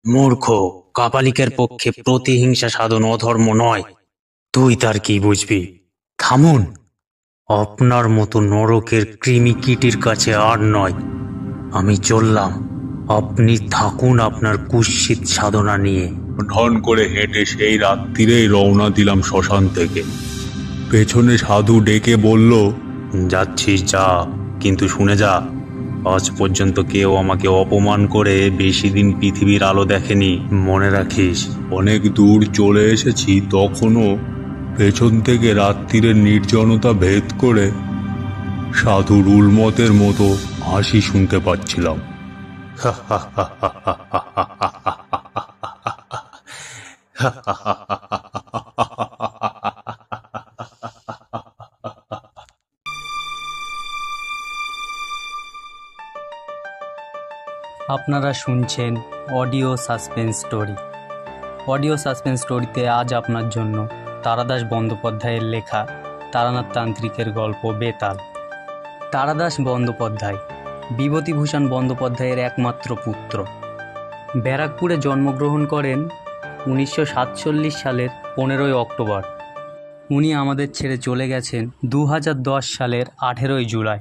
মূর্খ! কাপালিকের পক্ষে প্রতিহিংসা সাধন অধর্ম নয়। তুই তার কি বুঝবি? থামুন! আপনার মতো নরকের কৃমিকীটির কাছে আর নয়। আমি চললাম, আপনি থাকুন আপনার কুৎসিত সাধনা নিয়ে। ঢন করে হেঁটে সেই রাত্রিরেই রওনা দিলাম শ্মশান থেকে। পেছনে সাধু ডেকে বলল, যাচ্ছিস যা, কিন্তু শুনে যা, আজ পর্যন্ত কেউ আমাকে অপমান করে বেশি দিন পৃথিবীর আলো দেখেনি, মনে রাখিস। অনেক দূর চলে এসেছি, তখনও পেছন থেকে রাত্রিরের নির্জনতা ভেদ করে সাধুর উলমতের মতো হাসি শুনতে পাচ্ছিলাম। আপনারা শুনছেন audio suspense story. Audio suspense স্টোরিতে আজ আপনার জন্য তারাদাস বন্দ্যোপাধ্যায়ের লেখা তারানাথ তান্ত্রিকের গল্প বেতাল। তারাদাস বন্দ্যোপাধ্যায় বিভূতিভূষণ বন্দ্যোপাধ্যায়ের একমাত্র পুত্র। ব্যারাকপুরে জন্মগ্রহণ করেন 1947 সালের 15ই অক্টোবর। উনি আমাদের ছেড়ে চলে গেছেন 2010 সালের 18ই জুলাই।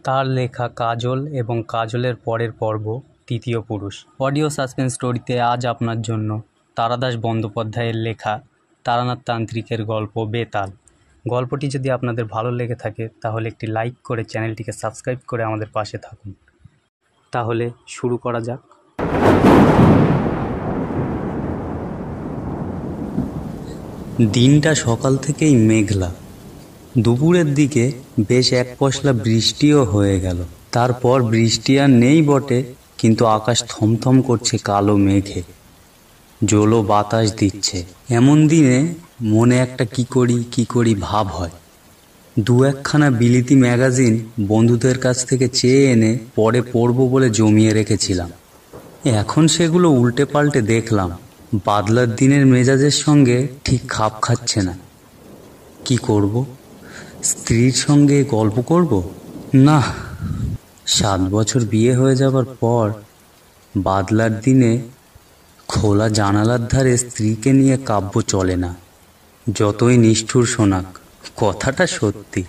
তার লেখা কাজল এবং কাজলের পরের পর্ব তৃতীয় পুরুষ। অডিও সাসপেন্স স্টোরিতে আজ আপনার জন্য তারাদাস বন্দ্যোপাধ্যায়ের লেখা তারানাথ তান্ত্রিকের গল্প বেতাল। গল্পটি যদি আপনাদের ভালো লেগে থাকে তাহলে একটি লাইক করে চ্যানেলটিকে সাবস্ক্রাইব করে আমাদের পাশে থাকুন। তাহলে শুরু করা যাক। দিনটা সকাল থেকেই মেঘলা। দুপুরের দিকে বেশ এক পশলা বৃষ্টিও হয়ে গেল। তারপর বৃষ্টি আর নেই বটে, কিন্তু আকাশ থমথম করছে কালো মেঘে, জোলো বাতাস দিচ্ছে। এমন দিনে মনে একটা কি করি ভাব হয়। দু একখানা বিলিতি ম্যাগাজিন বন্ধুদের কাছ থেকে চেয়ে এনে পরে পড়ব বলে জমিয়ে রেখেছিলাম। এখন সেগুলো উল্টে পাল্টে দেখলাম, বাদলার দিনের মেজাজের সঙ্গে ঠিক খাপ খাচ্ছে না। কি করব? স্ত্রীর সঙ্গে গল্প করব? না, 7 বছর বিয়ে হয়ে যাবার পর বাদলার দিনে খোলা জানালার ধারে স্ত্রীকে নিয়ে কাব্য চলে না। যতই নিষ্ঠুর শোনাক, কথাটা সত্যি।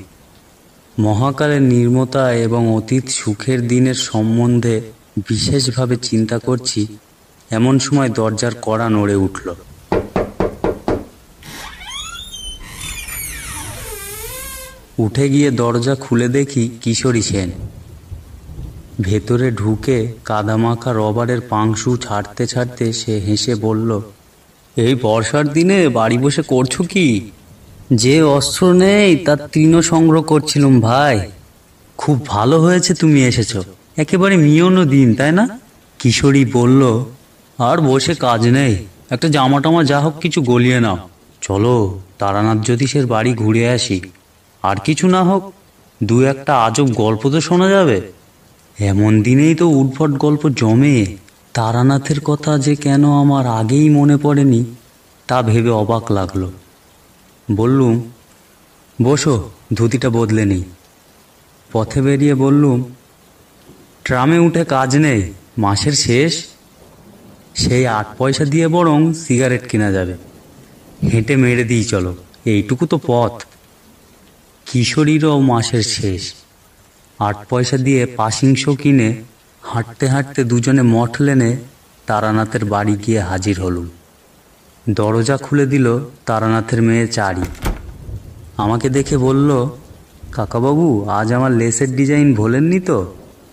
মহাকালের নির্মতা এবং অতীত সুখের দিনের সম্বন্ধে বিশেষভাবে চিন্তা করছি, এমন সময় দরজার কড়া নড়ে উঠল। উঠে গিয়ে দরজা খুলে দেখি কিশোরী সেন। ভেতরে ঢুকে কাদামাখা রবারের পাংশু ছাড়তে ছাড়তে সে হেসে বলল, এই বর্ষার দিনে বাড়ি বসে করছো কি? যে অস্ত্র নেই তার তৃণ সংগ্রহ করছিলাম ভাই। খুব ভালো হয়েছে তুমি এসেছো, একেবারে মিয়নো দিন, তাই না? কিশোরী বলল, আর বসে কাজ নেই, একটা জামা টামা যা হোক কিছু গলিয়ে নাও। চলো তারানাথ জ্যোতিষের বাড়ি ঘুরে আসি। আর কিছু না হোক, দু একটা আজব গল্প তো শোনা যাবে। এমন দিনেই তো উদ্ভট গল্প জমে। তারানাথের কথা যে কেন আমার আগেই মনে পড়েনি তা ভেবে অবাক লাগলো। বললুম, বসো, ধুতিটা বদলে নিই। পথে বেরিয়ে বললুম, ট্রামে উঠে কাজ নেই, মাসের শেষ, সেই 8 পয়সা দিয়ে বরং সিগারেট কেনা যাবে। হেঁটে মেরে দিই চলো, এইটুকু তো পথ। কিশোরীরও মাসের শেষ। 8 পয়সা দিয়ে পাসিংশ কিনে হাঁটতে হাঁটতে দুজনে মঠ লেনে তারানাথের বাড়ি গিয়ে হাজির হলুম। দরজা খুলে দিল তারানাথের মেয়ে চারি। আমাকে দেখে বলল, কাকাবাবু, আজ আমার লেসের ডিজাইন ভোলেননি তো?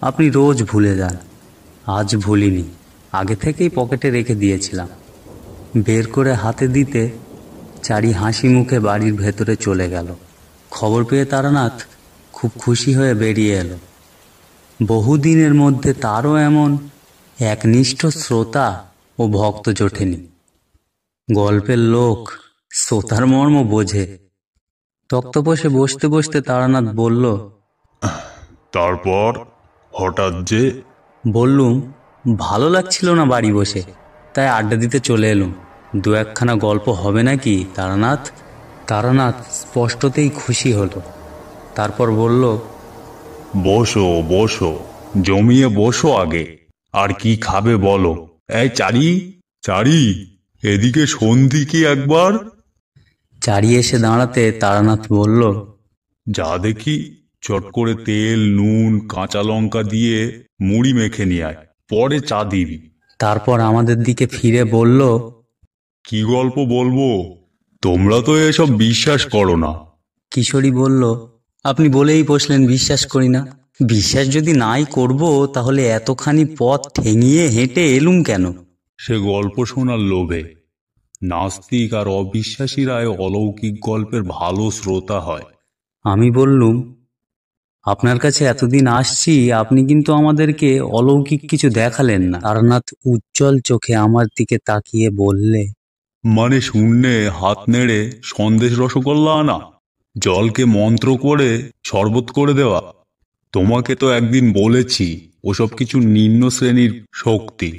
আপনি রোজ ভুলে যান। আজ ভুলিনি, আগে থেকেই পকেটে রেখে দিয়েছিলাম। বের করে হাতে দিতে চারি হাসি মুখে বাড়ির ভেতরে চলে গেল। খবর পেয়ে তারানাথ খুব খুশি হয়ে বেরিয়ে এলো। বহুদিনের মধ্যে তারও এমন একনিষ্ঠ শ্রোতা ও ভক্ত জোটেনি। গল্পের লোক শ্রোতার মর্ম বোঝে। তক্তপোষে বসতে বসতে তারানাথ বলল, তারপর হঠাৎ যে? বললুম, ভালো লাগছিল না বাড়ি বসে, তাই আড্ডা দিতে চলে এলুম। দু একখানা গল্প হবে নাকি তারানাথ? তারানাথ স্পষ্টতেই খুশি হলো। তারপর বলল, বসো বসো, জমিয়ে বসো আগে। আর কি খাবে বলো? এই চারি, চারি, এদিকে সন্ধি কি একবার। চারি এসে দাঁড়াতে তারানাথ বলল, যা দেখি চট করে তেল, নুন, কাঁচা লঙ্কা দিয়ে মুড়ি মেখে নিয়ে আয়, পরে চা দিবি। তারপর আমাদের দিকে ফিরে বলল, কি গল্প বলবো? তোমরা তো এসব বিশ্বাস করো না। কিশোরী বলল, আপনি বলেই বসলেন বিশ্বাস করি না। বিশ্বাস যদি নাই করব তাহলে এতখানি পথ ঠেঙিয়ে হেঁটে এলুম কেন? সে গল্প শোনার লোভে। নাস্তিক আর অবিশ্বাসীরাই অলৌকিক গল্পের ভালো শ্রোতা হয়। আমি বললুম, আপনার কাছে এতদিন আসছি, আপনি কিন্তু আমাদেরকে অলৌকিক কিছু দেখালেন না। তারানাথ উজ্জ্বল চোখে আমার দিকে তাকিয়ে বললে, মানে শূন্যে হাত নেড়ে সন্দেশ রসগোল্লা আনা, জলকে মন্ত্র করে শরবত করে দেওয়া। তোমাকে তো একদিন বলেছি ওসব কিছু নিম্ন শ্রেণীর শক্তি।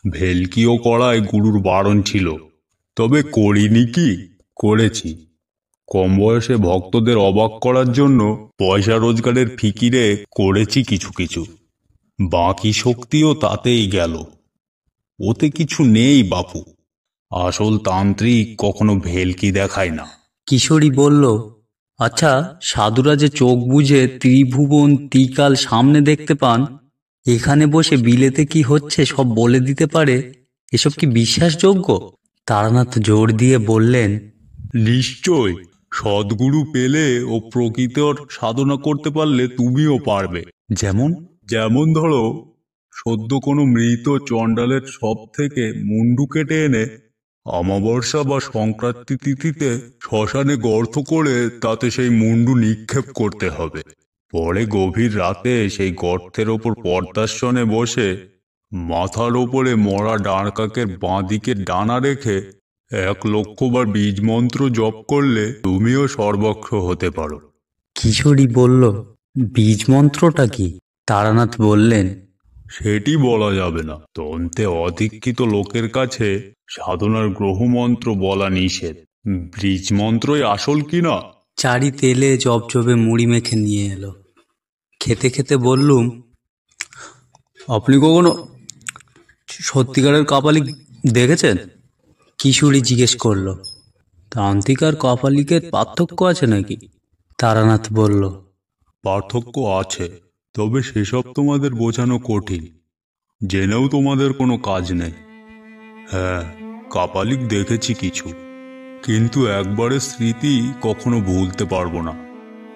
ভেলকি ও কড়ায় গুরুর বারণ ছিল, তবে করিনি কি? করেছি। কম বয়সে ভক্তদের অবাক করার জন্য পয়সা রোজগারের ফিকিরে করেছি কিছু কিছু। বাকি শক্তিও তাতেই গেল। ওতে কিছু নেই বাপু। আসল তান্ত্রিক কখনো ভেলকি দেখায় না। কিশোরী বলল, আচ্ছা, সাধুরা যে চোখ বুজে ত্রিভুবন ত্রিকাল সামনে দেখতে পান, এখানে বসে বিলেতে কি হচ্ছে সব বলে দিতে পারে, এসব কি বিশ্বাসযোগ্য? তারানাথ জোর দিয়ে বললেন, নিশ্চয়। সদ্গুরু পেলে ও প্রকৃতির সাধনা করতে পারলে তুমিও পারবে। যেমন? যেমন ধরো, সদ্য কোনো মৃত চণ্ডালের সব থেকে মুন্ডু কেটে এনে অমাবস্যা বা সংক্রান্তি তিথিতে শ্মশানে গর্ত করে তাতে সেই মুন্ডু নিক্ষেপ করতে হবে। পরে গভীর রাতে সেই গর্তের ওপর পদ্মাসনে বসে মাথার ওপরে মরা ডাঁড়কাকের বাঁ দিকের ডানা রেখে 1,00,000 বার বীজ মন্ত্র জপ করলে তুমিও সর্বক্ষ হতে পারো। কিশোরী বলল, বীজ মন্ত্রটা কি? তারানাথ বললেন, সেটি বলা যাবে না। তন্ত্রে অধিক্ষিত লোকের কাছে সাধনার গ্রহমন্ত্র বলা নিষেধ। বীজ মন্ত্রই আসল কিনা। চারি তেলে জবজবে মুড়ি মেখে নিয়ে এলো। খেতে খেতে বললুম, আপনি কখনো সত্যিকারের কাপালিক দেখেছেন? কিশোরী জিজ্ঞেস করল, তান্ত্রিক আর কাপালিকের পার্থক্য আছে নাকি? তারানাথ বলল, পার্থক্য আছে, তবে সেসব তোমাদের বোঝানো কঠিন। জেনেও তোমাদের কোনো কাজ নেই। হ্যাঁ, কাপালিক দেখেছি কিছু, কিন্তু একবারের স্মৃতি কখনো ভুলতে পারবো না।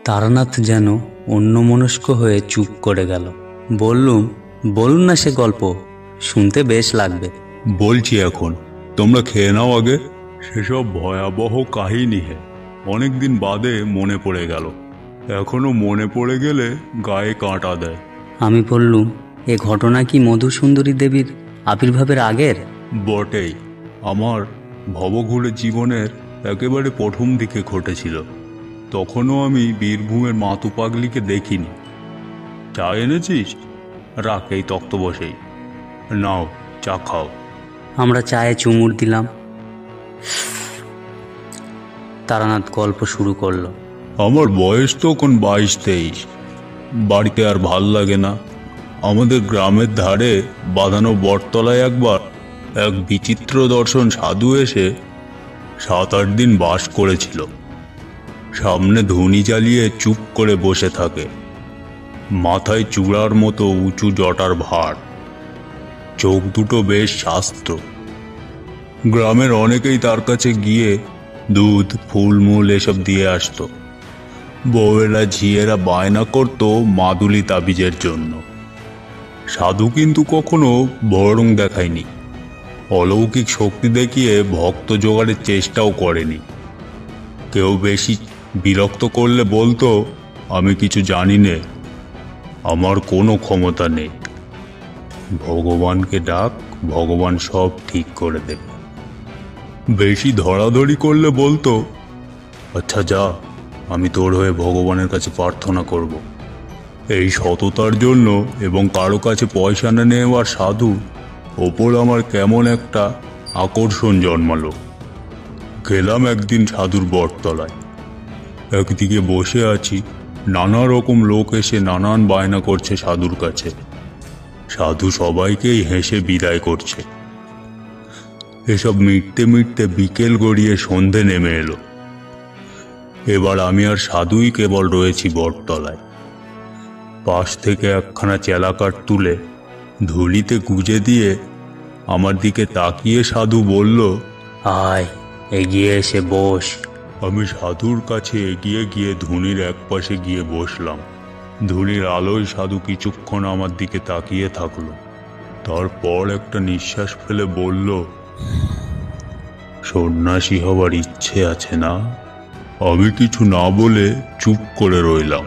তারানাথ যেন অন্যমনস্ক হয়ে চুপ করে গেল। বললুম, বলুন না সে গল্প, শুনতে বেশ লাগবে। বলছি এখন, তোমরা খেয়ে নাও আগে। সেসব ভয়াবহ কাহিনী অনেকদিন বাদে মনে পড়ে গেল। এখনো মনে পড়ে গেলে গায়ে কাঁটা দেয়। আমি বললুম, এ ঘটনা কি মধুসুন্দরী দেবীর আবির্ভাবের আগের? বটেই। আমার ভবঘুরে জীবনের একেবারে প্রথম দিকে ঘটেছিল। তখনও আমি বীরভূমের মাতু পাগলিকে দেখিনি। চা এনেছিস? রাখ এই তক্ত বসেই। নাও, চা খাও। আমরা চায়ে চুমুর দিলাম। তারানাথ গল্প শুরু করলো। আমার বয়স তখন 22-23। বাড়িতে আর ভাল লাগে না। আমাদের গ্রামের ধারে বাঁধানো বটতলায় একবার এক বিচিত্র দর্শন সাধু এসে 7-8 দিন বাস করেছিল। সামনে ধুনি জ্বালিয়ে চুপ করে বসে থাকে। মাথায় চূড়ার মতো উঁচু জটার ভার, চোখ দুটো বেশ শাস্ত্র। গ্রামের অনেকেই তার কাছে গিয়ে দুধ, ফুলমূল এসব দিয়ে আসতো। বউয়েরা ঝিয়েরা বায়না করত মাদুলি তাবিজের জন্য। সাধু কিন্তু কখনো বরং দেখায়নি। অলৌকিক শক্তি দেখিয়ে ভক্ত জোগাড়ের চেষ্টাও করেনি। কেউ বেশি বিরক্ত করলে বলতো, আমি কিছু জানি নে, আমার কোনো ক্ষমতা নেই। ভগবানকে ডাক, ভগবান সব ঠিক করে দেবে। বেশি ধরাধরি করলে বলতো, আচ্ছা যা, আমি তোর হয়ে ভগবানের কাছে প্রার্থনা করব। এই সততার জন্য এবং কারো কাছে পয়সা না নেওয়ার সাধু ওপর আমার কেমন একটা আকর্ষণ জন্মালো। গেলাম একদিন সাধুর বটতলায়। একদিকে বসে আছি, নানা রকম লোক এসে নানান বায়না করছে সাধুর কাছে। সাধু সবাইকেই হেসে বিদায় করছে। এসব মিটতে মিটতে বিকেল গড়িয়ে সন্ধে নেমে এলো। এবার আমি আর সাধুই কেবল রয়েছি বটতলায়। পাশ থেকে একখানা চেলাকাঠ তুলে ধুলিতে গুজে দিয়ে আমার দিকে তাকিয়ে সাধু বলল, আয়, এগিয়ে এসে বস। আমি সাধুর কাছে এগিয়ে গিয়ে ধুনির একপাশে গিয়ে বসলাম। ধুনির আলোয় সাধু কিছুক্ষণ আমার দিকে তাকিয়ে থাকলো। তারপর একটা নিঃশ্বাস ফেলে বলল, সন্ন্যাসী হবার ইচ্ছে আছে না? আমি কিছু না বলে চুপ করে রইলাম।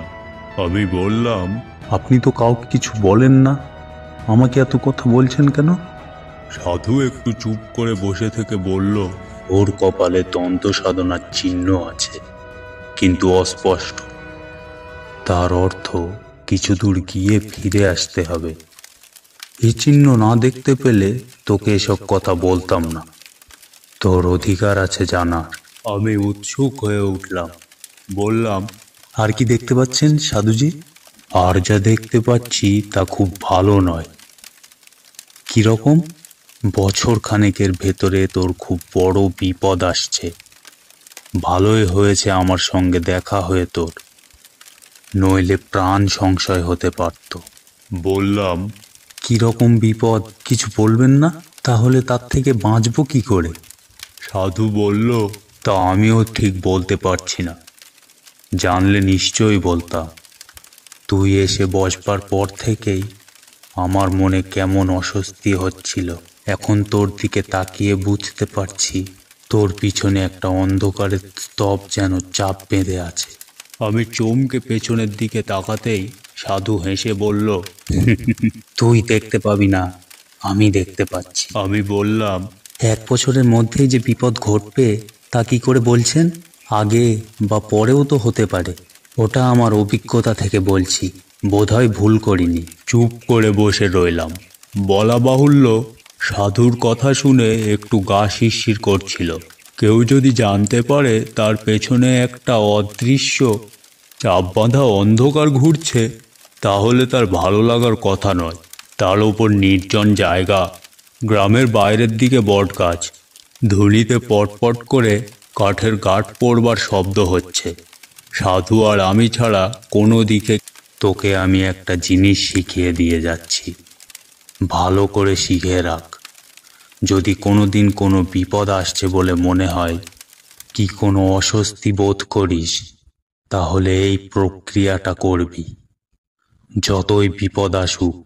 আমি বললাম, আপনি তো কাউকে কিছু বলেন না, আমাকে এত কথা বলছেন কেন? সাধু একটু চুপ করে বসে থেকে বলল, ওর কপালে তন্ত্র সাধনার চিহ্ন আছে, কিন্তু অস্পষ্ট। তার অর্থ কিছু দূর গিয়ে ফিরে আসতে হবে। এই চিহ্ন না দেখতে পেলে তোকে এসব কথা বলতাম না। তোর অধিকার আছে জানার। আমি উৎসুক হয়ে উঠলাম। বললাম, আর কি দেখতে পাচ্ছেন সাধুজি? আর যা দেখতে পাচ্ছি তা খুব ভালো নয়। কিরকম? বছর খানেকের ভেতরে তোর খুব বড় বিপদ আসছে। ভালোই হয়েছে আমার সঙ্গে দেখা হয়ে তোর, নইলে প্রাণ সংশয় হতে পারত। বললাম, কিরকম বিপদ কিছু বলবেন না? তাহলে তার থেকে বাঁচবো কি করে? সাধু বলল, তা আমিও ঠিক বলতে পারছি না। জানলে নিশ্চয়ই বলতাম। তুই এসে বসবার পর থেকেই আমার মনে কেমন অস্বস্তি হচ্ছিল। এখন তোর দিকে তাকিয়ে বুঝতে পারছি তোর পিছনে একটা অন্ধকারের স্তব যেন চাপ বেঁধে আছে। আমি চমকে পেছনের দিকে তাকাতেই সাধু হেসে বলল, তুই দেখতে পাবি না, আমি দেখতে পাচ্ছি। আমি বললাম, 1 বছরের মধ্যেই যে বিপদ ঘটবে তা কি করে বলছেন? আগে বা পরেও তো হতে পারে। ওটা আমার অভিজ্ঞতা থেকে বলছি, বোধহয় ভুল করিনি। চুপ করে বসে রইলাম। বলা বাহুল্য, সাধুর কথা শুনে একটু গা শিরশির করছিল। কেউ যদি জানতে পারে তার পেছনে একটা অদৃশ্য চাপ বাঁধা অন্ধকার ঘুরছে, তাহলে তার ভালো লাগার কথা নয়। তার ওপর নির্জন জায়গা, গ্রামের বাইরের দিকে বটগাছ, ধুলিতে পটপট করে কাঠের গাঁট পড়বার শব্দ হচ্ছে। সাধু আর আমি ছাড়া কোনো দিকে। তোকে আমি একটা জিনিস শিখিয়ে দিয়ে যাচ্ছি, ভালো করে শিখে রাখ। যদি কোনোদিন কোনো বিপদ আসছে বলে মনে হয়, কি কোনো অস্বস্তি বোধ করিস, তাহলে এই প্রক্রিয়াটা করবি। যতই বিপদ আসুক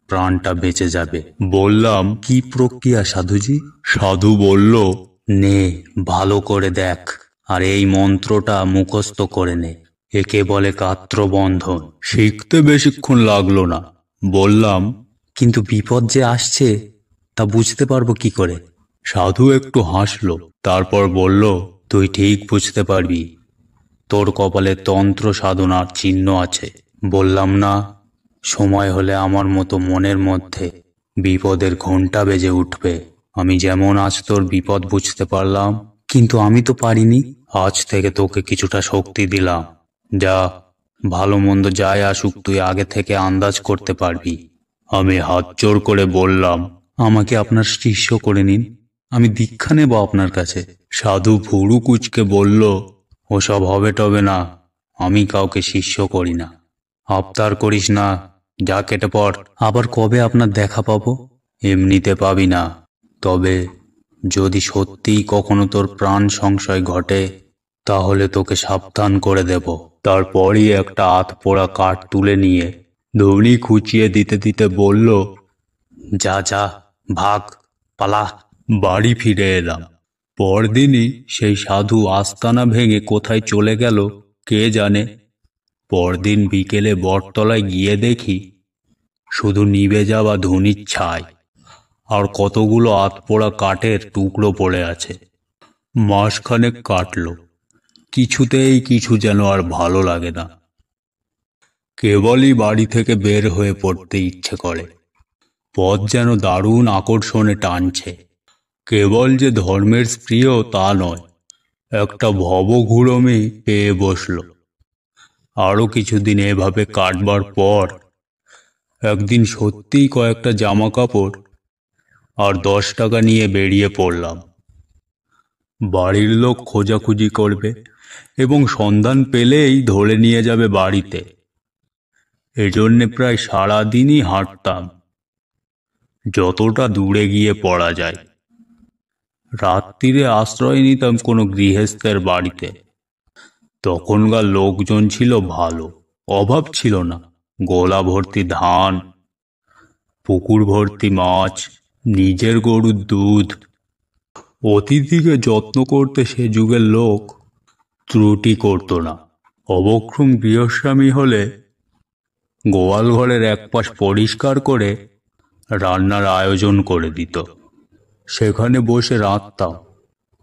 প্রাণটা বেঁচে যাবে। বললাম, কি প্রক্রিয়া সাধুজি? সাধু বলল, নে, ভালো করে দেখ, আর এই মন্ত্রটা মুখস্থ করে নে। একে বলে গাত্রবন্ধন। শিখতে বেশিক্ষণ লাগলো না। বললাম, কিন্তু বিপদ যে আসছে তা বুঝতে পারবো কি করে? সাধু একটু হাসল, তারপর বলল, তুই ঠিক বুঝতে পারবি। তোর কপালে তন্ত্র সাধনার চিহ্ন আছে। বললাম না, সময় হলে আমার মতো মনের মধ্যে বিপদের ঘণ্টা বেজে উঠবে। আমি যেমন আজ তোর বিপদ বুঝতে পারলাম, কিন্তু আমি তো পারিনি। আজ থেকে তোকে কিছুটা শক্তি দিলাম। যা, ভালো মন্দ যাই আসুক তুই আগে থেকে আন্দাজ করতে পারবি। আমি হাত জোড় করে বললাম, আমাকে আপনার শিষ্য করে নিন, আমি দীক্ষা নেব আপনার কাছে। সাধু ভুরু কুচকে বলল, ওসব হবে টবে না, আমি কাউকে শিষ্য করি না। আবদার করিস না, যা কেটে পড়। আবার কবে আপনার দেখা পাবো? এমনিতে পাবি না, তবে যদি সত্যিই কখনো তোর প্রাণ সংশয় ঘটে তাহলে তোকে সাবধান করে দেব। তারপরই একটা আধপোড়া কাঠ তুলে নিয়ে ধুনি খুঁচিয়ে দিতে দিতে বলল, যা যা, ভাগ, পালা। বাড়ি ফিরে এলাম। পরদিনই সেই সাধু আস্তানা ভেঙে কোথায় চলে গেল কে জানে। পরদিন বিকেলে বটতলায় গিয়ে দেখি শুধু নিভে যাওয়া ধুনির ছাই আর কতগুলো আধপোড়া কাঠের টুকরো পড়ে আছে। মাসখানেক কাটল, কিছুতেই কিছু যেন আর ভালো লাগে না। কেবলই বাড়ি থেকে বের হয়ে পড়তে ইচ্ছে করে। পথ যেন দারুণ আকর্ষণে টানছে। কেবল যে ধর্মের স্ত্রীও তা নয়, একটা ভবঘুরমি পেয়ে বসল। আরো কিছুদিন এভাবে কাটবার পর একদিন সত্যিই কয়েকটা জামা কাপড় আর 10 টাকা নিয়ে বেরিয়ে পড়লাম। বাড়ির লোক খোঁজাখুঁজি করবে এবং সন্ধান পেলেই ধরে নিয়ে যাবে বাড়িতে। এজন্যে প্রায় সারাদিনই হাঁটতাম, যতটা দূরে গিয়ে পড়া যায়। রাত্রিরে আশ্রয় নিতাম কোনো গৃহস্থের বাড়িতে। তখনকার লোকজন ছিল ভালো, অভাব ছিল না। গোলা ভর্তি ধান, পুকুর ভর্তি মাছ, নিজের গরুর দুধ। অতিথিকে যত্ন করতে সে যুগের লোক ত্রুটি করত না। অবক্রম গৃহস্বামী হলে গোয়াল ঘরের এক পাশ পরিষ্কার করে রান্নার আয়োজন করে দিত। সেখানে বসে রাঁধতাম।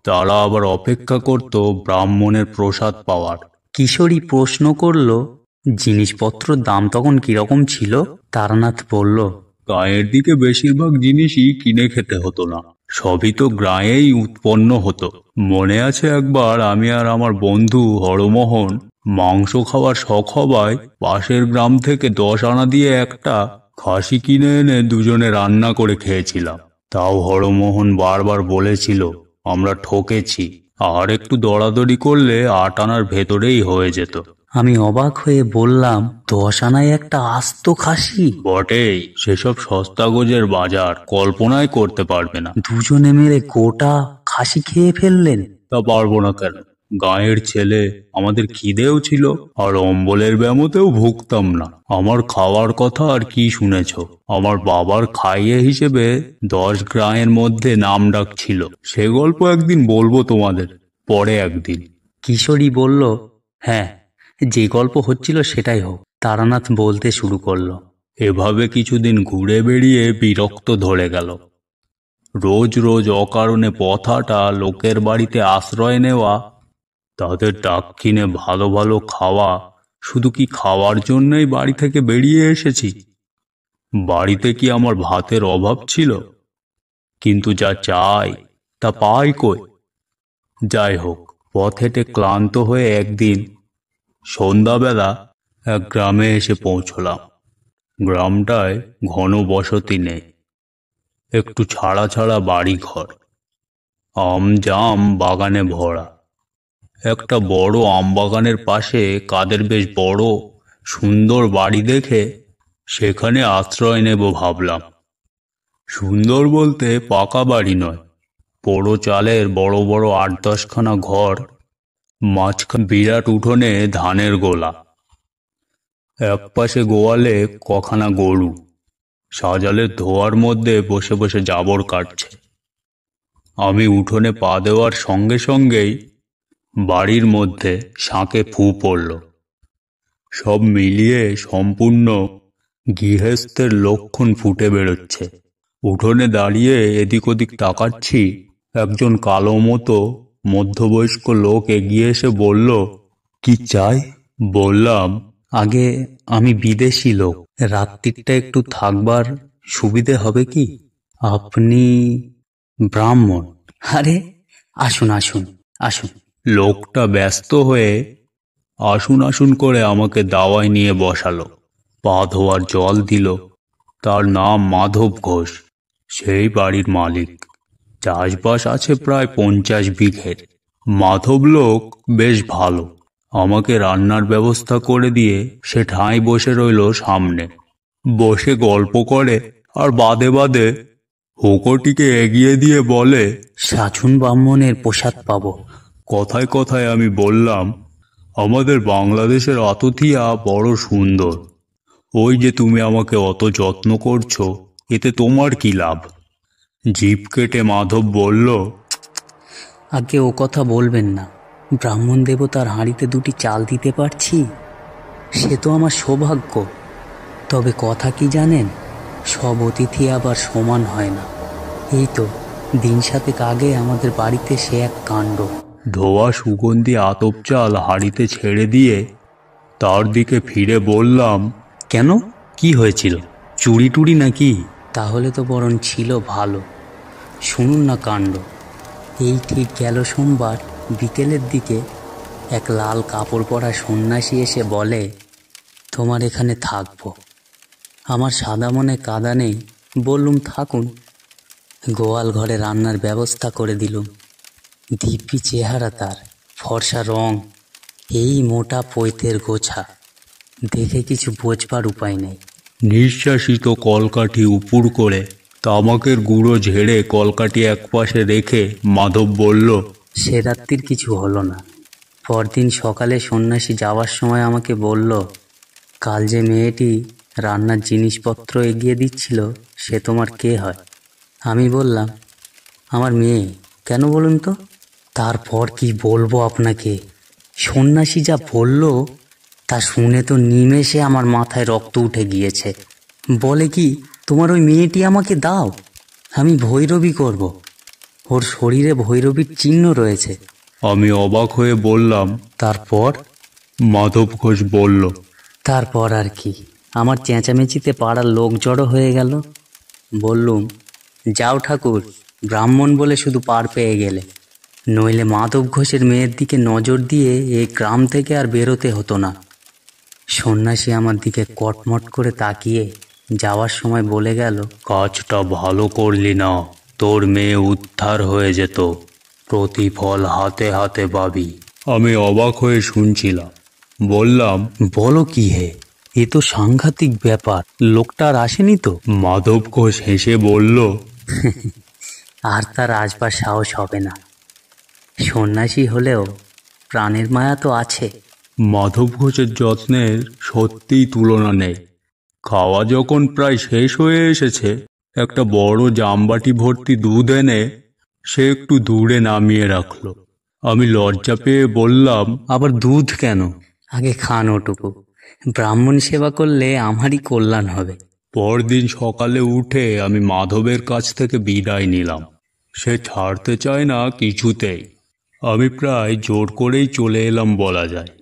তারা আবার অপেক্ষা করত ব্রাহ্মণের প্রসাদ পাওয়ার। কিশোরী প্রশ্ন করল, জিনিসপত্রর দাম তখন কিরকম ছিল? তারানাথ বলল, গাঁয়ের দিকে বেশিরভাগ জিনিসই কিনে খেতে হতো না, সবই তো গ্রামেই উৎপন্ন হতো। মনে আছে একবার আমি আর আমার বন্ধু হরমোহন মাংস খাওয়ার শখ হওয়ায় পাশের গ্রাম থেকে 10 আনা দিয়ে একটা খাসি কিনে এনে দুজনে রান্না করে খেয়েছিলাম। তাও হরমোহন বারবার বলেছিল আমরা ঠকেছি, আর একটু দরাদরি করলে 8 আনার ভেতরেই হয়ে যেত। আমি অবাক হয়ে বললাম, 10 আনায় একটা আস্ত খাসি? বটেই, সেসব সস্তা গোজের বাজার কল্পনাই করতে পারবে না। দুজনে মিলে গোটা খাসি খেয়ে ফেললেন? তা পারবো না কেন? গাঁয়ের ছেলে, আমাদের খিদেও ছিল, আর অম্বলের ব্যামোতেও ভুগতাম না। আমার খাওয়ার কথা আর কি শুনেছ? আমার বাবার খাইয়ে হিসেবে 10 গ্রামের মধ্যে নাম ডাক ছিল। সে গল্প একদিন বলবো তোমাদের, পরে একদিন। কিশোরী বলল, হ্যাঁ, যে গল্প হচ্ছিল সেটাই হোক। তারানাথ বলতে শুরু করলো, এভাবে কিছুদিন ঘুরে বেড়িয়ে বিরক্ত ধরে গেল। রোজ রোজ অকারণে পথাটা, লোকের বাড়িতে আশ্রয় নেওয়া, তাদের দাক্ষিণে ভালো ভালো খাওয়া। শুধু কি খাওয়ার জন্যই বাড়ি থেকে বেরিয়ে এসেছি? বাড়িতে কি আমার ভাতের অভাব ছিল? কিন্তু যা চাই তা পাই কই? যাই হোক, পথ হেঁটে ক্লান্ত হয়ে একদিন সন্ধ্যাবেলা এক গ্রামে এসে পৌঁছলাম। গ্রামটায় ঘন বসতি নেই, একটু ছাড়া ছাড়া বাড়ি ঘর, আম জাম বাগানে ভরা। একটা বড় আম বাগানের পাশে কাদের বেশ বড় সুন্দর বাড়ি দেখে সেখানে আশ্রয় নেব ভাবলাম। সুন্দর বলতে পাকা বাড়ি নয়, পোড়ো চালের বড় বড় 8-10 খানা ঘর, মাঝখানে বিরাট উঠোনে ধানের গোলা, এক পাশে গোয়ালে কখানা গরু সাজালের ধোয়ার মধ্যে বসে বসে জাবর কাটছে। আমি উঠোনে পা দেওয়ার সঙ্গে সঙ্গেই বাড়ির মধ্যে শাঁকে ফু পড়ল। সব মিলিয়ে সম্পূর্ণ গৃহস্থের লক্ষণ ফুটে বেরোচ্ছে। উঠোনে দাঁড়িয়ে এদিক ওদিক তাকাচ্ছি, একজন কালো মতো মধ্যবয়স্ক লোক এগিয়ে এসে বলল, কি চাই? বললাম, আগে আমি বিদেশি লোক, রাত্রিটা একটু থাকবার সুবিধে হবে কি? আপনি ব্রাহ্মণ? আরে আসুন আসুন আসুন। লোকটা ব্যস্ত হয়ে আসুন আসুন করে আমাকে দাওয়ায় নিয়ে বসালো, পা ধোয়ার জল দিল। তার নাম মাধব ঘোষ, সেই বাড়ির মালিক। চাষবাস আছে প্রায় 50 বিঘের। মাধব লোক বেশ ভালো। আমাকে রান্নার ব্যবস্থা করে দিয়ে সে ঠাঁই বসে রইল সামনে, বসে গল্প করে আর বাদে বাদে হুকোটিকে এগিয়ে দিয়ে বলে, সাধুন ব্রাহ্মণের প্রসাদ পাবো। কথায় কথায় আমি বললাম, আমাদের বাংলাদেশের আতথিয়া বড় সুন্দর। ওই যে তুমি আমাকে অত যত্ন করছো, এতে তোমার কি লাভ? জিভ কেটে মাধব বলল, আগে ও কথা বলবেন না। ব্রাহ্মণ দেবতার হাঁড়িতে 2টি চাল দিতে পারছি, সে তো আমার সৌভাগ্য। তবে কথা কি জানেন, সব অতিথি আবার সমান হয় না। এই তো দিন 7 আগে আমাদের বাড়িতে সে এক কাণ্ড। ধোয়া সুগন্ধি আতপ চাল হাঁড়িতে ছেড়ে দিয়ে তার দিকে ফিরে বললাম, কেন, কি হয়েছিল? চুরি টুরি নাকি? তাহলে তো বরং ছিল ভালো। শুনুন না কাণ্ড। এই ঠিক গেল সোমবার বিকেলের দিকে এক লাল কাপড় পরা সন্ন্যাসী এসে বলে, তোমার এখানে থাকবো। আমার সাদা মনে কাদা নেই, বললুম থাকুন। গোয়াল ঘরে রান্নার ব্যবস্থা করে দিলুম। দিব্যি চেহারা তার, ফর্সা রং, এই মোটা পৈতের গোছা, দেখে কিছু বোঝবার উপায় নেই। নিঃশ্বাসিত কলকাঠি উপুর করে তামাকের গুঁড়ো ঝেড়ে কলকাঠি একপাশে রেখে মাধব বলল, সে রাত্রির কিছু হলো না। পরদিন সকালে সন্ন্যাসী যাওয়ার সময় আমাকে বলল, কাল যে মেয়েটি রান্নার জিনিসপত্র এগিয়ে দিচ্ছিল সে তোমার কে হয়? আমি বললাম, আমার মেয়ে। কেন বলুন তো? তারপর কি বলবো আপনাকে, সন্ন্যাসী যা বলল তা শুনে তো নিমেষে আমার মাথায় রক্ত উঠে গিয়েছে। বলে কি, তোমার ওই মেয়েটি আমাকে দাও, আমি ভৈরবী করব। ওর শরীরে ভৈরবীর চিহ্ন রয়েছে। আমি অবাক হয়ে বললাম, তারপর? মাধব ঘোষ বলল, তারপর আর কি, আমার চেঁচামেচিতে পাড়ার লোক জড়ো হয়ে গেল। বললুম, যাও ঠাকুর, ব্রাহ্মণ বলে শুধু পার পেয়ে গেলে, নইলে মাধব ঘোষের মেয়ের দিকে নজর দিয়ে এই গ্রাম থেকে আর বেরোতে হতো না। সন্ন্যাসী আমার দিকে কটমট করে তাকিয়ে যাওয়ার সময় বলে গেল, কাজটা ভালো করলি না, তোর মেয়ে উদ্ধার হয়ে যেত, প্রতিফল হাতে হাতে পাবি। আমি অবাক হয়ে শুনছিলাম। বললাম, বলো কি হে, এ তো সাংঘাতিক ব্যাপার, লোকটা আর আসেনি তো? মাধব ঘোষ হেসে বলল, আর তার আসবার সাহস হবে না। সন্ন্যাসী হলেও প্রাণের মায়া তো আছে। মাধব ঘোষের যত্নের সত্যিই তুলনা নেই। খাওয়া যখন প্রায় শেষ হয়ে এসেছে, একটা বড় জামবাটি ভর্তি দুধ এনে সে একটু দূরে নামিয়ে রাখলো। আমি লজ্জা পেয়ে বললাম, আবার দুধ কেন? আগে খান ওটুকু, ব্রাহ্মণ সেবা করলে আমারই কল্যাণ হবে। পরদিন সকালে উঠে আমি মাধবের কাছ থেকে বিদায় নিলাম। সে ছাড়তে চায় না কিছুতেই। আমি প্রায় জোর করেই চলে এলাম বলা যায়,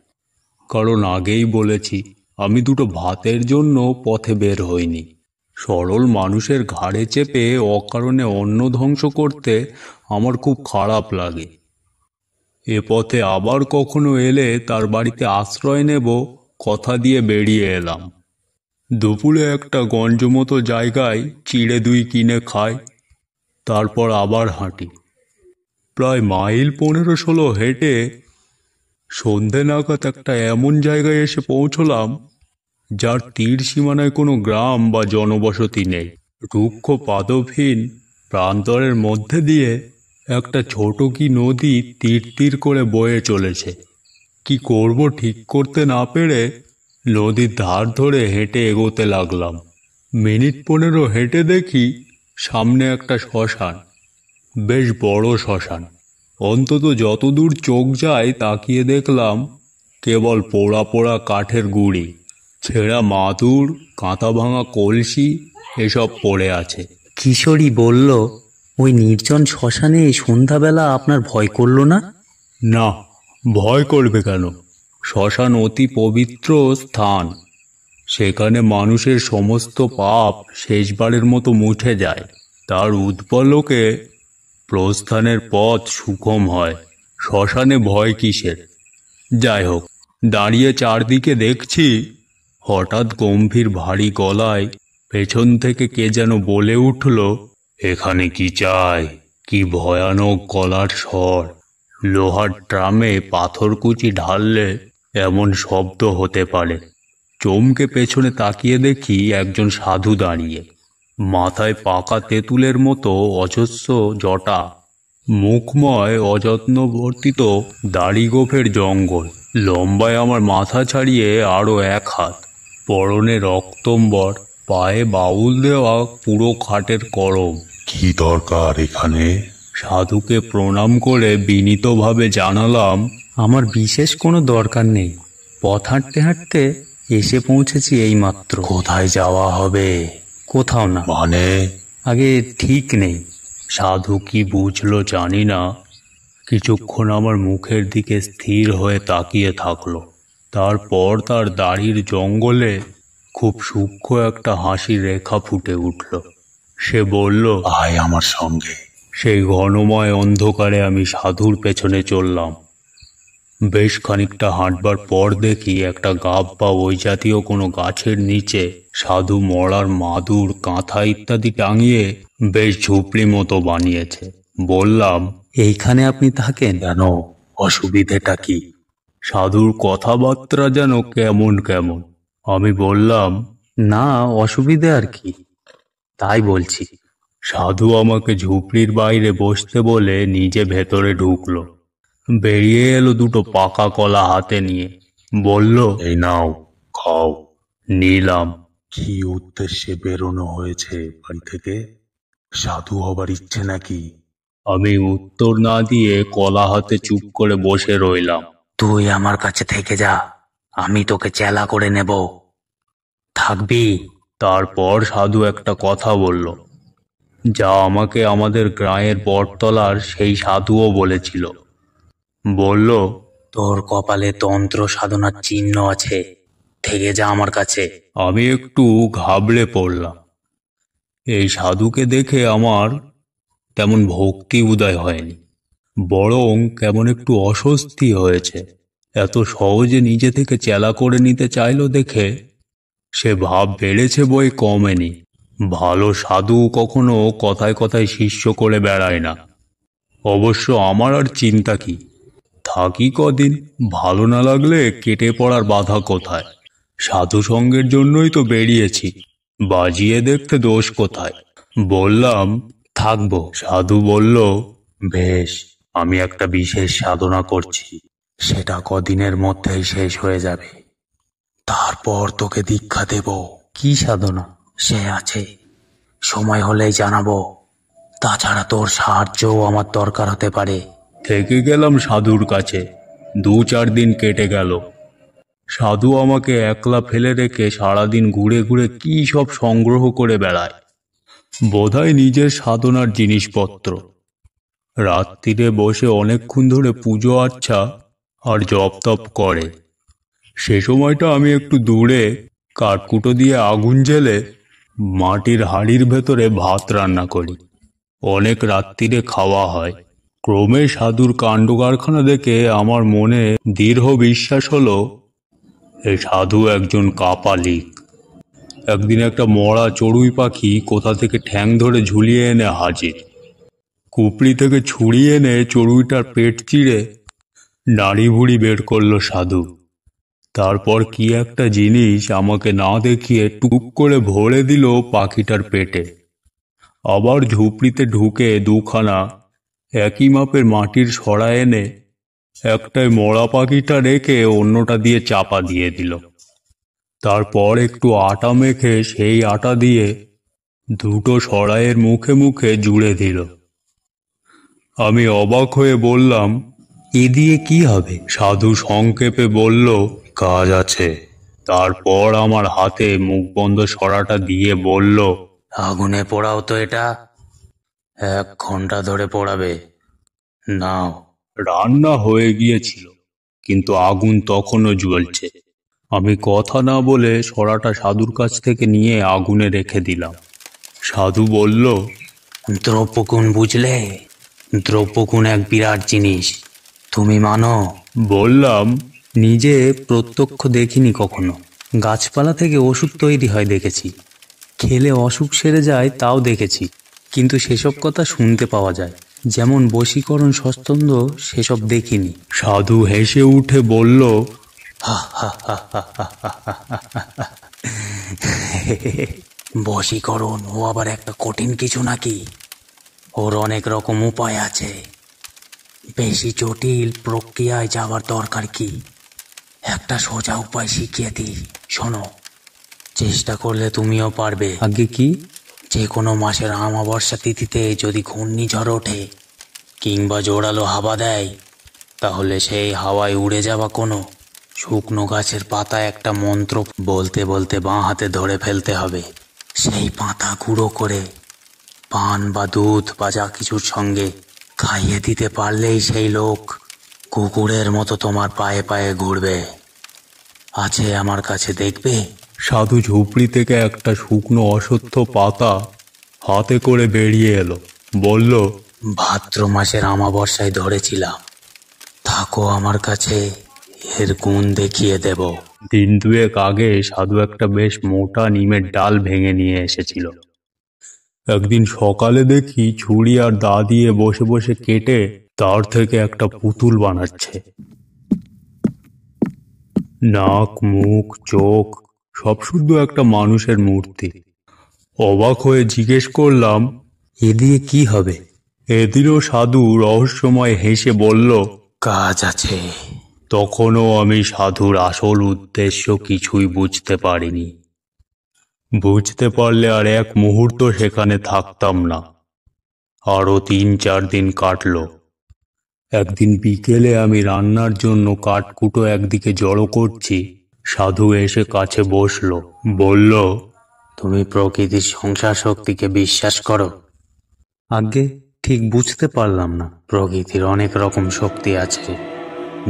কারণ আগেই বলেছি আমি দুটো ভাতের জন্য পথে বের হইনি। সরল মানুষের ঘাড়ে চেপে অকারণে অন্ন ধ্বংস করতে আমার খুব খারাপ লাগে। এ পথে আবার কখনো এলে তার বাড়িতে আশ্রয় নেব কথা দিয়ে বেরিয়ে এলাম। দুপুরে একটা গঞ্জমতো জায়গায় চিড়ে দুই কিনে খাই, তারপর আবার হাঁটি। প্রায় মাইল 15-16 হেঁটে সন্ধে নাগাদ একটা এমন জায়গায় এসে পৌঁছলাম যার তীর সীমানায় কোনো গ্রাম বা জনবসতি নেই। রুক্ষ পাদবহীন প্রান্তরের মধ্যে দিয়ে একটা ছোট কি নদী তীর তীর করে বয়ে চলেছে। কি করব ঠিক করতে না পেরে নদীর ধার ধরে হেঁটে এগোতে লাগলাম। মিনিট 15 হেঁটে দেখি সামনে একটা শ্মশান, বেশ বড় শ্মশান। অন্তত যতদূর চোখ যায় তাকিয়ে দেখলাম কেবল পোড়া পোড়া কাঠের গুঁড়ি, ছেঁড়া মাদুর, কাঁথা ভাঙা কলসি এসব পড়ে আছে। কিশোরী বলল, ওই নির্জন শ্মশানে এই সন্ধ্যাবেলা আপনার ভয় করলো না? না, ভয় করবে কেন? শ্মশান অতি পবিত্র স্থান। সেখানে মানুষের সমস্ত পাপ শেষবারের মতো মুছে যায়। তার উৎপলকে প্রস্থানের পথ সুগম হয়। শ্মশানে ভয় কিসের? যাই হোক, দাঁড়িয়ে চারদিকে দেখছি, হঠাৎ গম্ভীর ভারী গলায় পেছন থেকে কে যেন বলে উঠল, এখানে কি চাই? কি ভয়ানক গলার স্বর! লোহার ড্রামে পাথরকুচি ঢাললে এমন শব্দ হতে পারে। চমকে পেছনে তাকিয়ে দেখি একজন সাধু দাঁড়িয়ে, মাথায় পাকা তেঁতুলের মতো অজস্র জটা, মুখময় অযত্নবর্তিত দাড়ি গোফের জঙ্গল, লম্বায় আমার মাথা ছাড়িয়ে আরো 1 হাত, পরনে রক্তম্বর, পায়ে বাউল দেওয়া পুরো খাটের করম। কি দরকার এখানে? সাধুকে প্রণাম করে বিনীতভাবে জানালাম, আমার বিশেষ কোনো দরকার নেই, পথ হাঁটতে হাঁটতে এসে পৌঁছেছি এইমাত্র। কোথায় যাওয়া হবে? কোথাও না। মানে? আগে ঠিক নেই। সাধু কি বুঝলো জানি না, কিছুক্ষণ আমার মুখের দিকে স্থির হয়ে তাকিয়ে থাকলো। তারপর তার দাড়ির জঙ্গলে খুব সূক্ষ্ম একটা হাসির রেখা ফুটে উঠল। সে বলল, আয় আমার সঙ্গে। সেই ঘনময় অন্ধকারে আমি সাধুর পেছনে চললাম। বেশ খানিকটা হাঁটবার পর দেখি একটা গাব বা ওই জাতীয় কোনো গাছের নিচে সাধু মরার মাদুর, কাঁথা ইত্যাদি টাঙিয়ে বেশ ঝুপড়ি মতো বানিয়েছে। বললাম, এইখানে আপনি থাকেন? কেন, অসুবিধেটা কি? সাধুর কথাবার্তা যেন কেমন কেমন। আমি বললাম, না, অসুবিধে আর কি, তাই বলছি। সাধু আমাকে ঝুপড়ির বাইরে বসতে বলে নিজে ভেতরে ঢুকলো। বেরিয়ে এলো দুটো পাকা কলা হাতে নিয়ে। বলল, এই নাও, খাও। নিলাম। কি উদ্দেশ্যে বেরোনো হয়েছে বাড়ি থেকে? সাধু হবার ইচ্ছে নাকি? আমি উত্তর না দিয়ে কলা হাতে চুপ করে বসে রইলাম। তুই আমার কাছে থেকে যা, আমি তোকে চেলা করে নেব। থাকবি? তারপর সাধু একটা কথা বলল, যা আমাকে আমাদের গ্রামের বটতলার সেই সাধুও বলেছিল। বলল, তোর কপালে তন্ত্র সাধনার চিহ্ন আছে, থেকে যা আমার কাছে। আমি একটু ঘাবড়ে পড়লাম। এই সাধুকে দেখে আমার তেমন ভক্তি উদয় হয়নি, বরং কেমন একটু অস্বস্তি হয়েছে। এত সহজে নিজে থেকে চেলা করে নিতে চাইলো দেখে সে ভাব বেড়েছে বই কমেনি। ভালো সাধু কখনো কথায় কথায় শিষ্য করে বেড়ায় না। অবশ্য আমার আর চিন্তা কি, থাকি কদিন, ভালো না লাগলে কেটে পড়ার বাধা কোথায়? সাধু সঙ্গের জন্যই তো বেরিয়েছি, বাজিয়ে দেখতে দোষ কোথায়? বললাম, থাকবো। সাধু বলল, বেশ, আমি একটা বিশেষ সাধনা করছি, সেটা কদিনের মধ্যেই শেষ হয়ে যাবে। তারপর তোকে দীক্ষা দেব। কি সাধনা? সে আছে, সময় হলেই জানাবো। তাছাড়া তোর সাহায্যও আমার দরকার হতে পারে। থেকে গেলাম সাধুর কাছে। 2-4 দিন কেটে গেল। সাধু আমাকে একলা ফেলে রেখে সারাদিন ঘুরে ঘুরে কি সব সংগ্রহ করে বেড়ায়, বোধহয় নিজের সাধনার জিনিসপত্র। রাত্রিরে বসে অনেকক্ষণ ধরে পুজো আচ্ছা আর জপ তপ করে। সে সময়টা আমি একটু দূরে কাঠকুটো দিয়ে আগুন জ্বেলে মাটির হাঁড়ির ভেতরে ভাত রান্না করি। অনেক রাত্রিরে খাওয়া হয়। ক্রমে সাধুর কাণ্ড কারখানা দেখে আমার মনে দৃঢ় বিশ্বাস হলো, এই সাধু একজন কাপালিক। একদিন একটা মরা চড়ুই পাখি কোথা থেকে ঠ্যাং ধরে ঝুলিয়ে এনে হাজির। কুপড়ি থেকে ছুরি এনে চড়ুইটার পেট চিড়ে নাড়ি ভুড়ি বের করলো সাধু। তারপর কি একটা জিনিস আমাকে না দেখিয়ে টুক করে ভরে দিল পাখিটার পেটে। আবার ঝুপড়িতে ঢুকে 2খানা একই মাপের মাটির সরা এনে একটায় মরা পাখিটা রেখে অন্যটা দিয়ে চাপা দিয়ে দিল। তারপর একটু আটা মেখে সেই আটা দিয়ে দুটো সরাইয়ের মুখে মুখে জুড়ে দিল। আমি অবাক হয়ে বললাম, এ দিয়ে কি হবে? সাধু সংক্ষেপে বলল, কাজ আছে। তারপর আমার হাতে মুখ বন্ধ সরাটা দিয়ে বলল, আগুনে পোড়াও তো এটা, 1 ঘন্টা ধরে পোড়াবে। নাও। রান্না হয়ে গিয়েছিল, কিন্তু আগুন তখনও জ্বলছে। আমি কথা না বলে সরাটা সাধুর কাছ থেকে নিয়ে আগুনে রেখে দিলাম। সাধু বলল, দ্রব্যগুণ বুঝলে? দ্রব্যগুণ এক বিরাট জিনিস, তুমি মানো? বললাম, নিজে প্রত্যক্ষ দেখিনি কখনো। গাছপালা থেকে ওষুধ তৈরি হয় দেখেছি, খেলে অসুখ সেরে যায় তাও দেখেছি, কিন্তু সেসব কথা শুনতে পাওয়া যায়, যেমন বশীকরণ স্বচ্ছন্দ, সেসব দেখিনি। সাধু হেসে উঠে বলল, বশীকরণ ও আবার একটা কঠিন কিছু নাকি? ওর অনেক রকম উপায় আছে। বেশি জটিল প্রক্রিয়ায় যাওয়ার দরকার কি? একটা সোজা উপায় শিখিয়ে দিই, শোনো। চেষ্টা করলে তুমিও পারবে। আগে কি? যে কোনো মাসের অমাবস্যা তিথিতে যদি ঘূর্ণিঝড় ওঠে কিংবা জোরালো হাওয়া দেয়, তাহলে সেই হাওয়ায় উড়ে যাওয়া কোনো শুকনো গাছের পাতায় একটা মন্ত্র বলতে বলতে বাঁ হাতে ধরে ফেলতে হবে। সেই পাতা গুঁড়ো করে পান বা দুধ বা যা কিছুর সঙ্গে খাইয়ে দিতে পারলেই সেই লোক কুকুরের মতো তোমার পায়ে পায়ে ঘুরবে। আছে আমার কাছে, দেখবে? সাধু ঝুপড়ি থেকে একটা শুকনো অশ্বত্থ পাতা হাতে করে বেরিয়ে এলো। বলল, ভাদ্র মাসের অমাবস্যায় ধরেছিলাম, তা থাকো আমার কাছে, এর গুণ দেখিয়ে দেব। দিন দুয়েক আগে সাধু একটা বেশ মোটা নিমের ডাল ভেঙে নিয়ে এসেছিল। একদিন সকালে দেখি ছুরি আর দা দিয়ে বসে বসে কেটে তার থেকে একটা পুতুল বানাচ্ছে। নাক, মুখ, চোখ সব শুধু একটা মানুষের মূর্তি। অবাক হয়ে জিজ্ঞেস করলাম, এ দিয়ে কি হবে? এদিনও সাধু রহস্যময় হেসে বলল, কাজ আছে। তখনও আমি সাধুর আসল উদ্দেশ্য কিছুই বুঝতে পারিনি। বুঝতে পারলে আর এক মুহূর্ত সেখানে থাকতাম না। আরো 3-4 দিন কাটল। একদিন বিকেলে আমি রান্নার জন্য কাঠকুটো একদিকে জড়ো করছি, সাধু এসে কাছে বসলো, বলল, তুমি প্রকৃতির সংসার শক্তিকে বিশ্বাস করো? আজ্ঞে, ঠিক বুঝতে পারলাম না। প্রকৃতির অনেক রকম শক্তি আছে।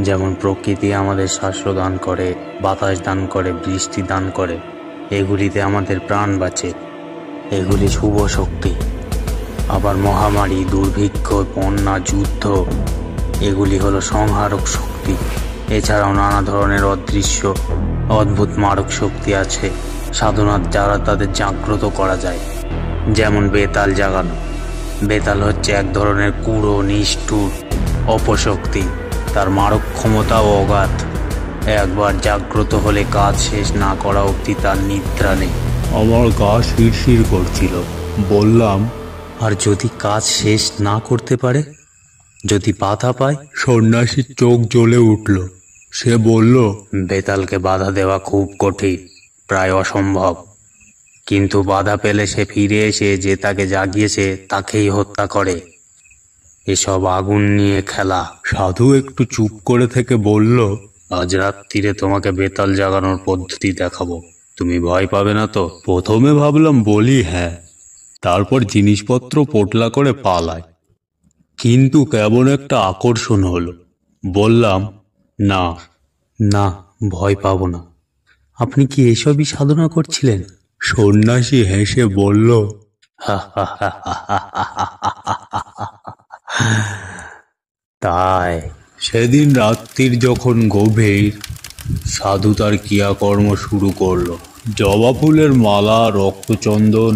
যেমন প্রকৃতি আমাদের শ্বাস দান করে, বাতাস দান করে, বৃষ্টি দান করে। এগুলিতে আমাদের প্রাণ বাঁচে, এগুলি শুভ শক্তি। আবার মহামারী, দুর্ভিক্ষ, বন্যা, যুদ্ধ এগুলি হলো সংহারক শক্তি। এছাড়াও নানা ধরনের অদৃশ্য অদ্ভুত মারক শক্তি আছে। সাধনার দ্বারা তাদের জাগ্রত করা যায়। যেমন বেতাল জাগানো। বেতাল হচ্ছে এক ধরনের কুড়ো, নিষ্ঠুর অপশক্তি। তার মারক ক্ষমতাও অগাধ। একবার জাগ্রত হলে কাজ শেষ না করা অবধি তার নিদ্রা নেই। আমার গা শিরশির করছিল। বললাম, আর যদি কাজ শেষ না করতে পারে, যদি বাধা পায়? সন্ন্যাসীর চোখ জ্বলে উঠল। সে বলল, বেতালকে বাধা দেওয়া খুব কঠিন, প্রায় অসম্ভব। কিন্তু বাধা পেলে সে ফিরে এসে যে তাকে জাগিয়েছে তাকেই হত্যা করে। এসব আগুন নিয়ে খেলা। সাধু একটু চুপ করে থেকে বলল, আজ রাত্রিরে তোমাকে বেতাল জাগানোর পদ্ধতি দেখাবো, তুমি ভয় পাবে না তো? প্রথমে ভাবলাম বলি হ্যাঁ, তারপর জিনিসপত্র পোটলা করে পালায়। কিন্তু কেমন একটা আকর্ষণ হলো। বললাম, না। না, ভয় পাবো না। আপনি কি এসবই সাধনা করছিলেন? সন্ন্যাসী হেসে বলল, তাই সেদিন রাত্রির যখন গভীর, সাধু তার ক্রিয়াকর্ম শুরু করলো। জবা ফুলের মালা, রক্তচন্দন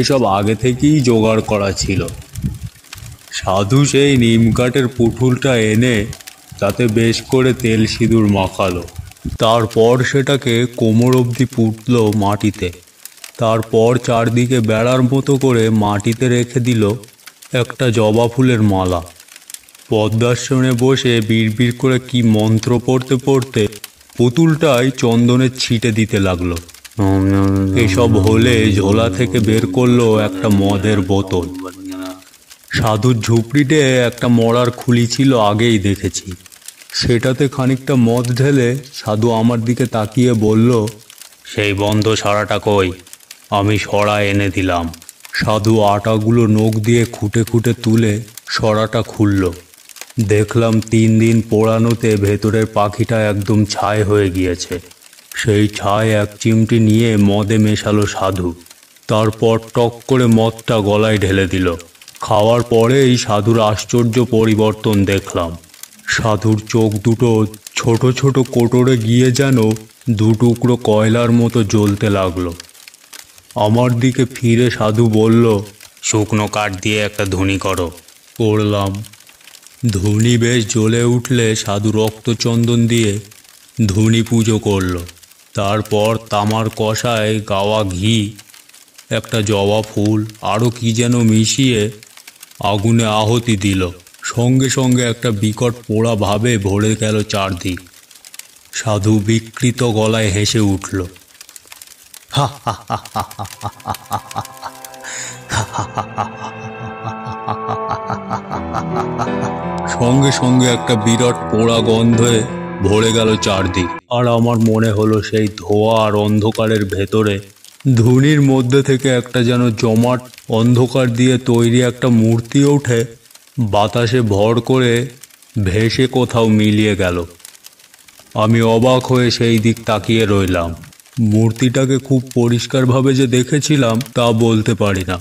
এসব আগে থেকেই জোগাড় করা ছিল। সাধু সেই নিম কাঠের পুতুলটা এনে তাতে বেশ করে তেল সিঁদুর মাখালো। তারপর সেটাকে কোমর অবধি পুঁতল মাটিতে। তারপর চারদিকে বেড়ার মতো করে মাটিতে রেখে দিল একটা জবা ফুলের মালা। পদ্মাসনে বসে বিড়বিড় করে কি মন্ত্র পড়তে পড়তে পুতুলটাই চন্দনের ছিটে দিতে লাগলো। এসব হলে ঝোলা থেকে বের করলো একটা মদের বোতল। সাধুর ঝুপড়িতে একটা মরার খুলি ছিল, আগেই দেখেছি। সেটাতে খানিকটা মদ ঢেলে সাধু আমার দিকে তাকিয়ে বলল, সেই বন্ধ সারাটা কই? আমি সরা এনে দিলাম। সাধু আটাগুলো নখ দিয়ে খুঁটে খুঁটে তুলে সরাটা খুলল। দেখলাম 3 দিন পোড়ানোতে ভেতরের পাখিটা একদম ছাই হয়ে গিয়েছে। সেই ছাই এক চিমটি নিয়ে মদে মেশালো সাধু। তারপর টক করে মদটা গলায় ঢেলে দিল। খাওয়ার পরেই সাধুর আশ্চর্য পরিবর্তন দেখলাম। সাধুর চোখ দুটো ছোট ছোট কোটরে গিয়ে যেন 2 টুকরো কয়লার মতো জ্বলতে লাগলো। আমার দিকে ফিরে সাধু বলল, শুকনো কাঠ দিয়ে একটা ধুনি করো। করলাম। ধুনি বেশ জ্বলে উঠলে সাধু রক্তচন্দন দিয়ে ধুনি পুজো করল। তারপর তামার কষায় গাওয়া ঘি, একটা জবা ফুল আরও কি যেন মিশিয়ে আগুনে আহুতি দিল। সঙ্গে সঙ্গে একটা বিকট পোড়া ভাবে ভরে গেল চারদিক। সাধু বিকৃত গলায় হেসে উঠল। সঙ্গে সঙ্গে একটা বিরাট পোড়া গন্ধে ভরে গেল চারদিক। আর আমার মনে হলো সেই ধোঁয়া আর অন্ধকারের ভেতরে ধুনির মধ্যে থেকে একটা যেন জমাট অন্ধকার দিয়ে তৈরি একটা মূর্তি ওঠে, বাতাসে ভর করে ভেসে কোথাও মিলিয়ে গেল। আমি অবাক হয়ে সেই দিক তাকিয়ে রইলাম। মূর্তিটাকে খুব পরিষ্কারভাবে যে দেখেছিলাম তা বলতে পারি না,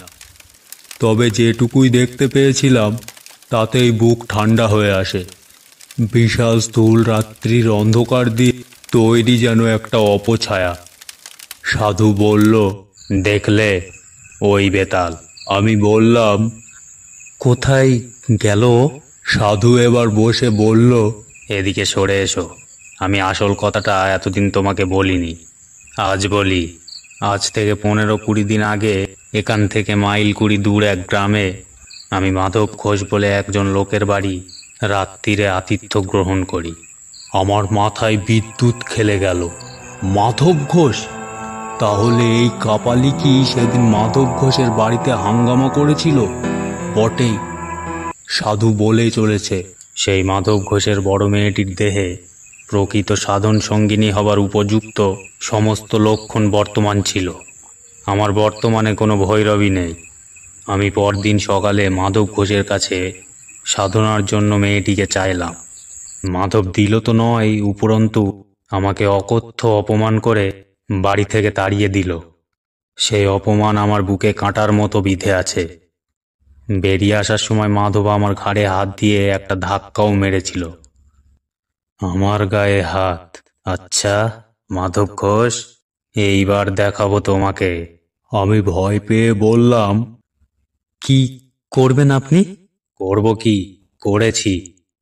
তবে যেটুকুই দেখতে পেয়েছিলাম তাতেই বুক ঠান্ডা হয়ে আসে। বিশাল স্থূল রাত্রির অন্ধকার দিয়ে তৈরি যেন একটা অপছায়া। সাধু বলল, দেখলে ওই বেতাল? আমি বললাম, কোথায় গেল ও? সাধু এবার বসে বলল, এদিকে সরে এসো। আমি আসল কথাটা এতদিন তোমাকে বলিনি, আজ বলি। আজ থেকে 15-20 দিন আগে এখান থেকে মাইল 20 দূর এক গ্রামে আমি মাধব ঘোষ বলে একজন লোকের বাড়ি রাত্রিরে আতিথ্য গ্রহণ করি। আমার মাথায় বিদ্যুৎ খেলে গেল। মাধব ঘোষ? তাহলে এই কাপালি কি সেদিন মাধব ঘোষের বাড়িতে হাঙ্গামা করেছিল? বটেই, সাধু বলে চলেছে। সেই মাধব ঘোষের বড় মেয়েটির দেহে প্রকৃত সাধন সঙ্গিনী হবার উপযুক্ত সমস্ত লক্ষণ বর্তমান ছিল। আমার বর্তমানে কোনো ভৈরবী নেই। আমি পরদিন সকালে মাধব ঘোষের কাছে সাধনার জন্য মেয়েটিকে চাইলাম। মাধব দিল তো নয়, উপরন্তু আমাকে অকথ্য অপমান করে বাড়ি থেকে তাড়িয়ে দিল। সেই অপমান আমার বুকে কাঁটার মতো বিঁধে আছে। বেরিয়ে আসার সময় মাধব আমার ঘাড়ে হাত দিয়ে একটা ধাক্কাও মেরেছিল। আমার গায়ে হাত। আচ্ছা মাধব ঘোষ, এইবার দেখাবো তোমাকে। আমি ভয় পেয়ে বললাম, কি করবেন আপনি? করব কি, করেছি।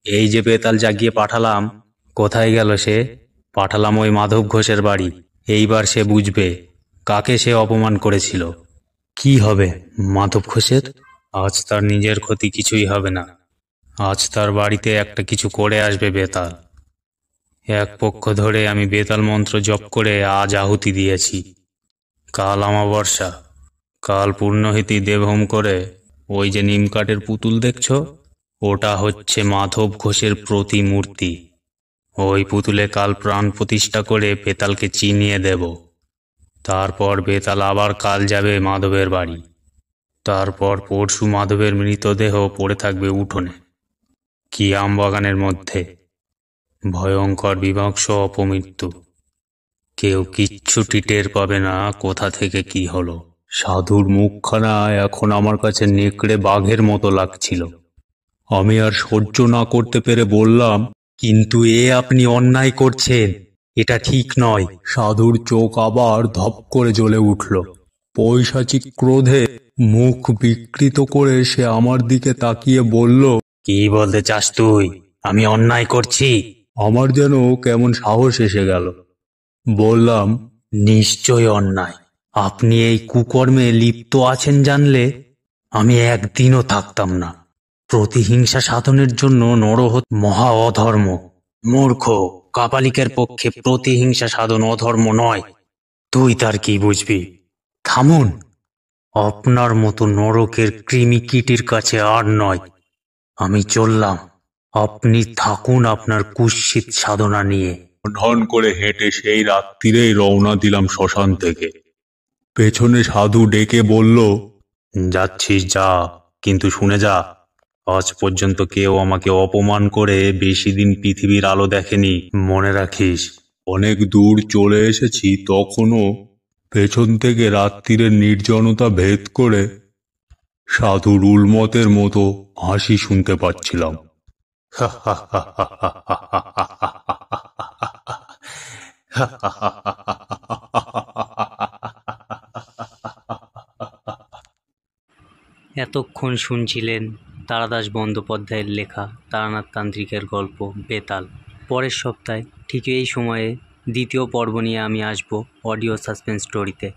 এই যে বেতাল জাগিয়ে পাঠালাম, কোথায় গেল সে? পাঠালাম ওই মাধব ঘোষের বাড়ি। এইবার সে বুঝবে কাকে সে অপমান করেছিল। কি হবে মাধব ঘোষের? আজ তার নিজের ক্ষতি কিছুই হবে না। আজ তার বাড়িতে একটা কিছু করে আসবে বেতাল। এক পক্ষ ধরে আমি বেতাল মন্ত্র জপ করে আজ আহুতি দিয়েছি। কাল অমাবস্যা, কাল পূর্ণহিতি দেবহোম করে ওই যে নিমকাঠের পুতুল দেখছো, ওটা হচ্ছে মাধব ঘোষের প্রতিমূর্তি। ওই পুতুলে কাল প্রাণ প্রতিষ্ঠা করে বেতালকে চিনিয়ে দেব। তারপর বেতাল আবার কাল যাবে মাধবের বাড়ি। তারপর পরশু মাধবের মৃতদেহ পড়ে থাকবে উঠোনে কি আমবাগানের মধ্যে। ভয়ঙ্কর বিভৎস অপমৃত্যু। কেউ কিচ্ছুটি টের পাবে না কোথা থেকে কি হলো। সাধুর মুখখানা এখন আমার কাছে নেকড়ে বাঘের মতো লাগছিল। আমি আর সহ্য না করতে পেরে বললাম, কিন্তু আপনি অন্যায় করছেন, এটা ঠিক নয়। সাধুর চোখ আবার ধপ করে জ্বলে উঠল। পৈশাচিক ক্রোধে মুখ বিকৃত করে সে আমার দিকে তাকিয়ে বলল, কি বলতে চাস তুই? আমি অন্যায় করছি? আমার যেন কেমন সাহস এসে গেল। বললাম, নিশ্চয় অন্যায়। আপনি এই কুকর্মে লিপ্ত আছেন জানলে আমি একদিনও থাকতাম না। প্রতিহিংসা সাধনের জন্য নরহত্যা মহা অধর্ম। মূর্খ, কাপালিকের পক্ষে প্রতিহিংসা সাধন অধর্ম নয়। তুই তার কি বুঝবি? থামুন। আপনার মতো নরকের কৃমি কীটির কাছে আর নয়। আমি চললাম, আপনি থাকুন আপনার কুৎসিত সাধনা নিয়ে। ঢন করে হেঁটে সেই রাত্রিরেই রওনা দিলাম শ্মশান থেকে। পেছনে সাধু ডেকে বলল, যাচ্ছিস যা, কিন্তু শুনে যা, আজ পর্যন্ত কেউ আমাকে অপমান করে বেশি দিন পৃথিবীর আলো দেখেনি, মনে রাখিস। অনেক দূর চলে এসেছি, তখনও পেছন থেকে রাত্রিরের নির্জনতা ভেদ করে সাধুর উলমতের মতো হাসি শুনতে পাচ্ছিলাম। এতক্ষণ শুনছিলেন তারাদাস বন্দ্যোপাধ্যায়ের লেখা তারানাথ তান্ত্রিকের গল্প বেতাল। পরের সপ্তাহে ঠিক এই সময়ে দ্বিতীয় পর্ব নিয়ে আমি আসব অডিও সাসপেন্স স্টোরিতে।